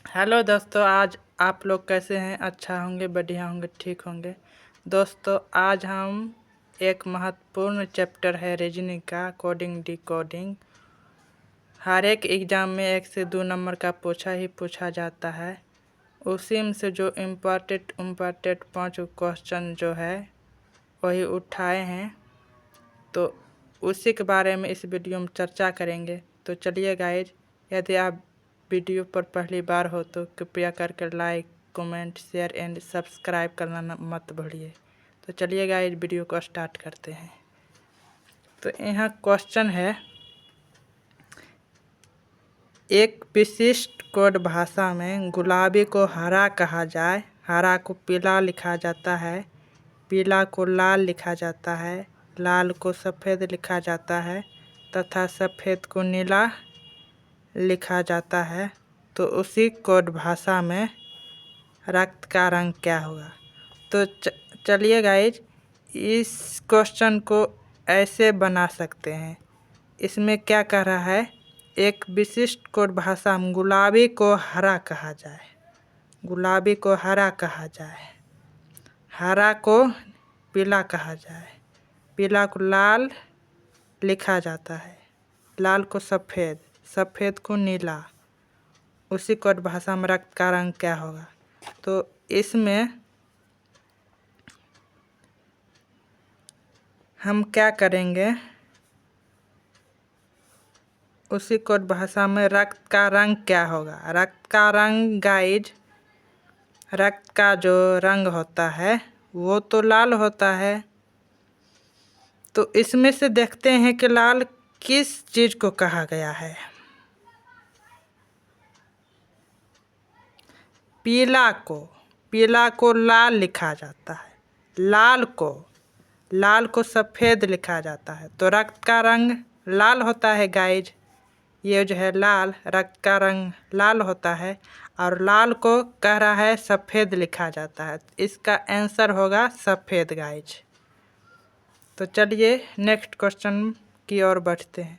Hello दोस्तों, आज आप लोग कैसे हैं? अच्छा होंगे, बढ़िया होंगे, ठीक होंगे। दोस्तों, आज हम एक महत्वपूर्ण चैप्टर है रीजनिंग का, कोडिंग डिकोडिंग। हर एक एग्ज़ाम में 1 से 2 नंबर का पूछा जाता है। उसी में से जो इम्पोर्टेंट 5 क्वेश्चन जो है वही उठाए हैं, तो उसी के बारे में इस वीडियो में चर्चा करेंगे। तो चलिए गाइज, यदि आप वीडियो पर पहली बार हो तो कृपया करके like, comment, share and subscribe करना मत भूलिए। तो चलिए गाइज, वीडियो को स्टार्ट करते हैं। तो यहाँ क्वेश्चन है, एक विशिष्ट कोड भाषा में गुलाबी को हरा कहा जाए, हरा को पीला लिखा जाता है, पीला को लाल लिखा जाता है, लाल को सफ़ेद लिखा जाता है तथा सफ़ेद को नीला लिखा जाता है, तो उसी कोड भाषा में रक्त का रंग क्या होगा? तो चलिए गाइज, इस क्वेश्चन को ऐसे बना सकते हैं। इसमें क्या कह रहा है, एक विशिष्ट कोड भाषा में गुलाबी को हरा कहा जाए, गुलाबी को हरा कहा जाए, हरा को पीला कहा जाए, पीला को लाल लिखा जाता है, लाल को सफ़ेद, सफ़ेद को नीला, उसी कोड भाषा में रक्त का रंग क्या होगा? तो इसमें हम क्या करेंगे, उसी कोड भाषा में रक्त का रंग क्या होगा? रक्त का रंग गाइज, रक्त का जो रंग होता है वो तो लाल होता है। तो इसमें से देखते हैं कि लाल किस चीज़ को कहा गया है। पीला को लाल लिखा जाता है, लाल को सफ़ेद लिखा जाता है। तो रक्त का रंग लाल होता है गाइज, ये जो है लाल, रक्त का रंग लाल होता है और लाल को कह रहा है सफ़ेद लिखा जाता है। इसका आंसर होगा सफ़ेद गाइज। तो चलिए नेक्स्ट क्वेश्चन की ओर बढ़ते हैं।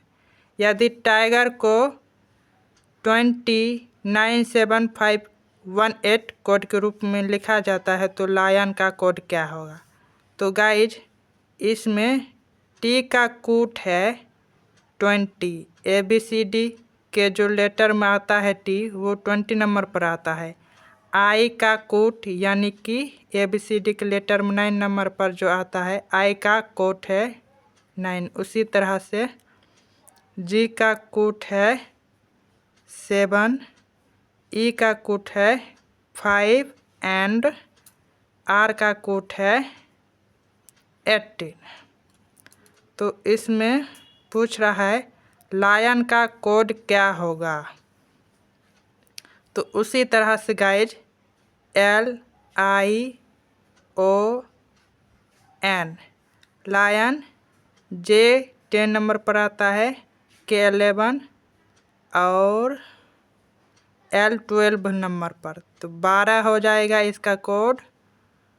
यदि टाइगर को 297518 कोड के रूप में लिखा जाता है तो लायन का कोड क्या होगा? तो गाइज, इसमें टी का कोड है 20, ABCD के जो लेटर में आता है टी वो 20 नंबर पर आता है। आई का कोड यानी कि ABCD के लेटर में 9 नंबर पर जो आता है, आई का कोड है 9। उसी तरह से जी का कोड है 7, ई का कोड है 5 एंड आर का कोड है 18। तो इसमें पूछ रहा है लायन का कोड क्या होगा? तो उसी तरह से गाइज LION, लायन, जे 10 नंबर पर आता है, के 11 और L 12 नंबर पर, तो 12 हो जाएगा इसका कोड।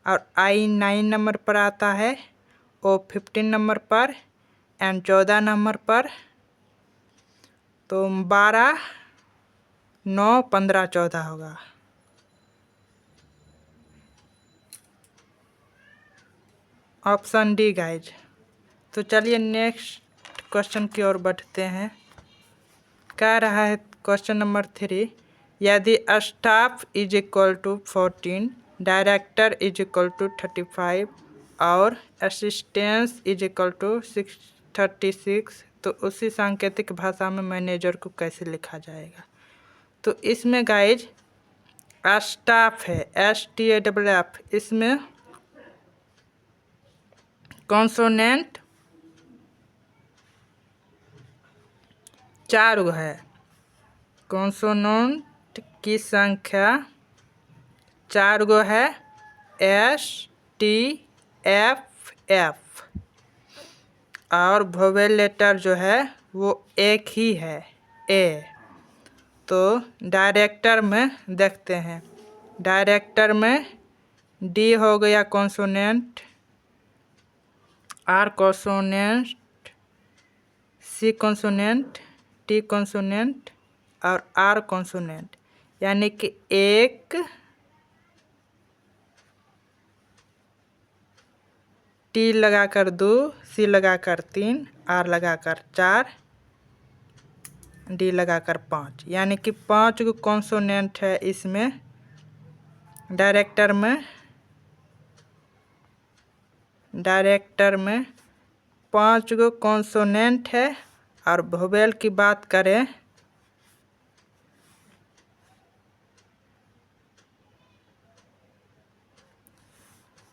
और I 9 नंबर पर आता है, O 15 नंबर पर एंड 14 नंबर पर। तो 12, 9, 15, 14 होगा। Option D guys. तो चलिए नेक्स्ट क्वेश्चन की ओर बढ़ते हैं। कह रहा है क्वेश्चन नंबर 3, यदि staff is equal to 14, director is equal to 35 और असिस्टेंस इज इक्वल टू 36, तो उसी सांकेतिक भाषा में मैनेजर को कैसे लिखा जाएगा? तो इसमें गाइज स्टाफ है STAFF, इसमें कॉन्सोनेंट 4 गो है, कॉन्सोनेंट की संख्या 4 गो है, STFF। और वोवेल लेटर जो है वो एक ही है, ए। तो डायरेक्टर में देखते हैं, डायरेक्टर में डी हो गया consonant, R consonant, C consonant, T consonant और आर कॉन्सोनेंट। यानी कि 1, टी लगाकर 2, सी लगाकर 3, आर लगाकर 4, डी लगाकर 5, यानी कि 5 को कॉन्सोनेंट है इसमें। डायरेक्टर में 5 को कॉन्सोनेंट है। और वोवेल की बात करें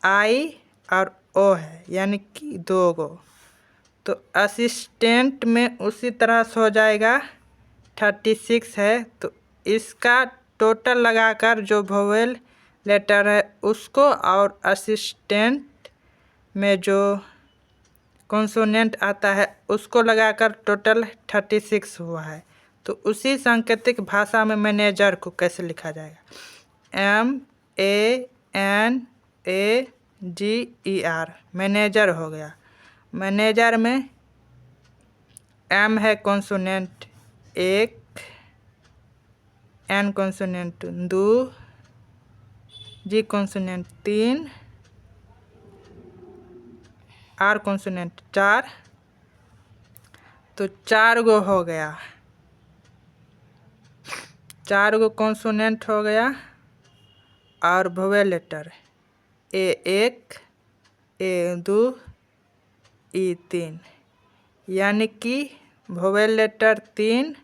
आई और ओ है, यानी कि 2 गो। तो असिस्टेंट में उसी तरह से हो जाएगा। 36 है, तो इसका टोटल लगाकर जो वोवेल लेटर है उसको और असिस्टेंट में जो कॉन्सोनेंट आता है उसको लगाकर टोटल 36 हुआ है। तो उसी सांकेतिक भाषा में मैनेजर को कैसे लिखा जाएगा? MANAGER, मैनेजर हो गया। मैनेजर में M है consonant 1, N consonant 2, G consonant 3, R consonant 4। तो 4 गो हो गया, 4 गो कॉन्सोनेंट हो गया। और vowel letter A1, A2, E3, यानी कि वोवेल लेटर 3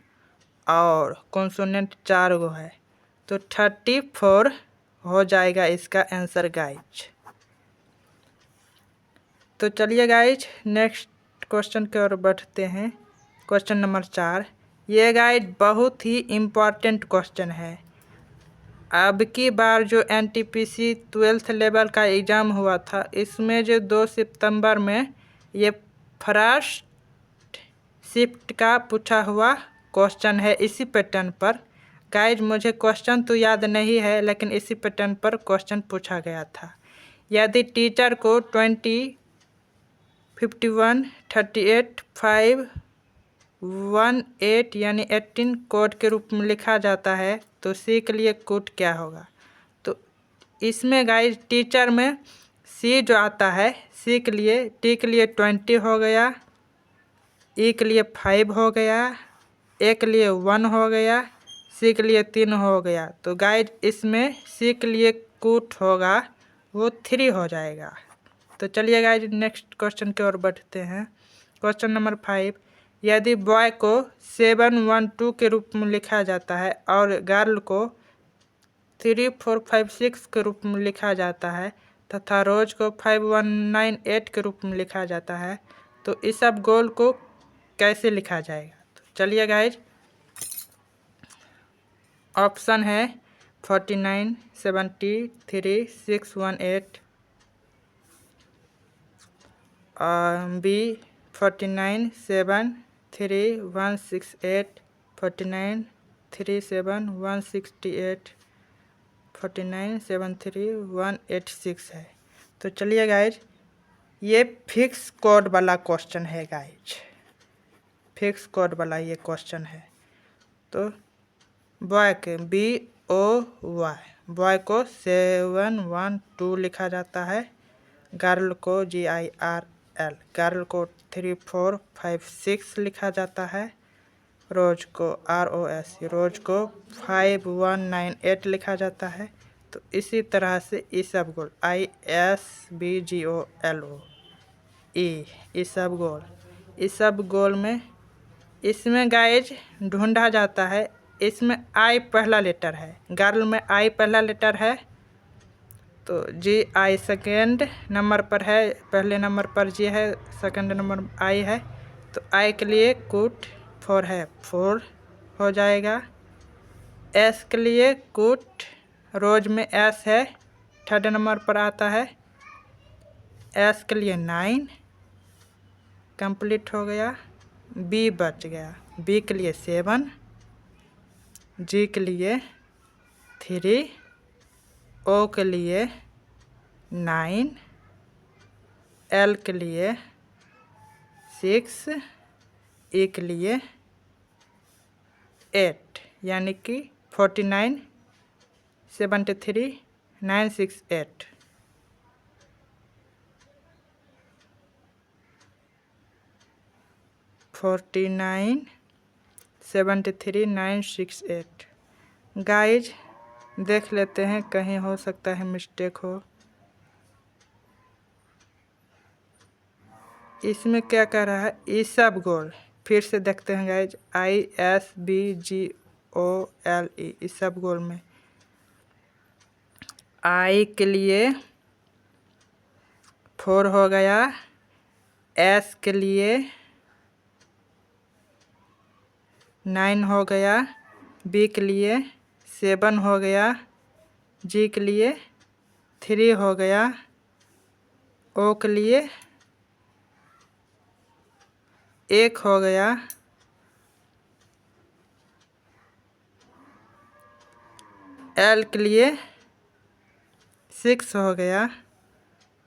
और कॉन्सोनेंट 4 गो है। तो 34 हो जाएगा इसका आंसर गाइज। तो चलिए गाइज नेक्स्ट क्वेश्चन की ओर बढ़ते हैं। Question number 4। ये गाइज बहुत ही इम्पॉर्टेंट क्वेश्चन है। अब की बार जो NTPC 12th लेवल का एग्ज़ाम हुआ था, इसमें जो 2 सितंबर में ये फर्स्ट शिफ्ट का पूछा हुआ क्वेश्चन है इसी पैटर्न पर। गाइज मुझे क्वेश्चन तो याद नहीं है, लेकिन इसी पैटर्न पर क्वेश्चन पूछा गया था। यदि टीचर को 20, 51, 38, 5, 18 यानी 18 कोड के रूप में लिखा जाता है, तो सी के लिए कोड क्या होगा? तो इसमें गाइज टीचर में सी जो आता है, सी के लिए, टी के लिए 20 हो गया, ई के लिए 5 हो गया, ए के लिए 1 हो गया, सी के लिए 3 हो गया। तो गाइज इसमें सी के लिए कोड होगा वो 3 हो जाएगा। तो चलिए गाइज नेक्स्ट क्वेश्चन की ओर बढ़ते हैं। Question number 5। यदि बॉय को 712 के रूप में लिखा जाता है और गर्ल को 3456 के रूप में लिखा जाता है तथा रोज को 5198 के रूप में लिखा जाता है, तो इस सब गोल को कैसे लिखा जाएगा? तो चलिए गाइज ऑप्शन है 49, 73, 618, बी 49, 7, 3, 168, 49, 3, 7, 168, 49, 7, 3, 186 है। तो चलिए गाइज ये फिक्स कोड वाला क्वेश्चन है गाइज, फिक्स कोड वाला ये क्वेश्चन है। तो बॉय के BOY, बॉय को 712 लिखा जाता है, गर्ल को GIRL, गर्ल को 3456 लिखा जाता है, रोज को ROS, रोज को 5198 लिखा जाता है। तो इसी तरह से इसबगोल ISBGOLOE, इसबगोल में इसमें गाइज ढूंढा जाता है। इसमें I पहला लेटर है, गर्ल में I पहला लेटर है, तो GI सेकेंड नंबर पर है, पहले नंबर पर G है, सेकेंड नंबर I है। तो I के लिए कोड 4 है, 4 हो जाएगा। S के लिए कोड रोज में S है, थर्ड नंबर पर आता है, S के लिए 9 कंप्लीट हो गया। B बच गया, B के लिए 7, G के लिए 3, O के लिए 9, L के लिए 6, E के लिए 8, यानी कि 49 73968 49,73,968। गाइज देख लेते हैं, कहीं हो सकता है मिस्टेक हो। इसमें क्या कह रहा है, इसबगोल। फिर से देखते हैं गाइज, ISBGOLE, इसबगोल में आई के लिए 4 हो गया, S के लिए 9 हो गया, B के लिए 7 हो गया, G के लिए 3 हो गया, O के लिए 1 हो गया, L के लिए 6 हो गया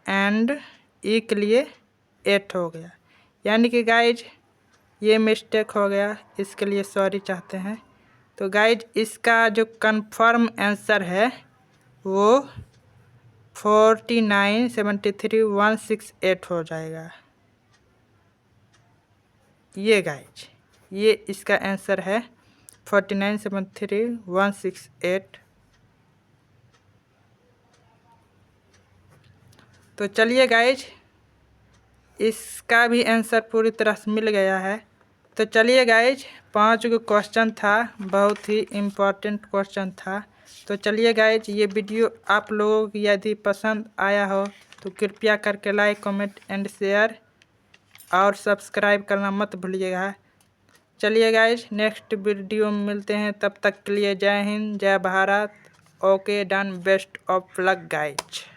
एंड E के लिए 8 हो गया। यानी कि गाइज ये मिस्टेक हो गया, इसके लिए सॉरी चाहते हैं। तो गाइज इसका जो कंफर्म आंसर है वो 49,73,168 हो जाएगा। ये गाइज ये इसका आंसर है 49,73,168। तो चलिए गाइज इसका भी आंसर पूरी तरह से मिल गया है। तो चलिए गाइज 5 गो क्वेश्चन था, बहुत ही इम्पोर्टेंट क्वेश्चन था। तो चलिए गाइज ये वीडियो आप लोगों की यदि पसंद आया हो तो कृपया करके लाइक, कमेंट एंड शेयर और सब्सक्राइब करना मत भूलिएगा। चलिए गाइज नेक्स्ट वीडियो में मिलते हैं, तब तक के लिए जय हिंद, जय Bharat. Okay done, best of luck guys.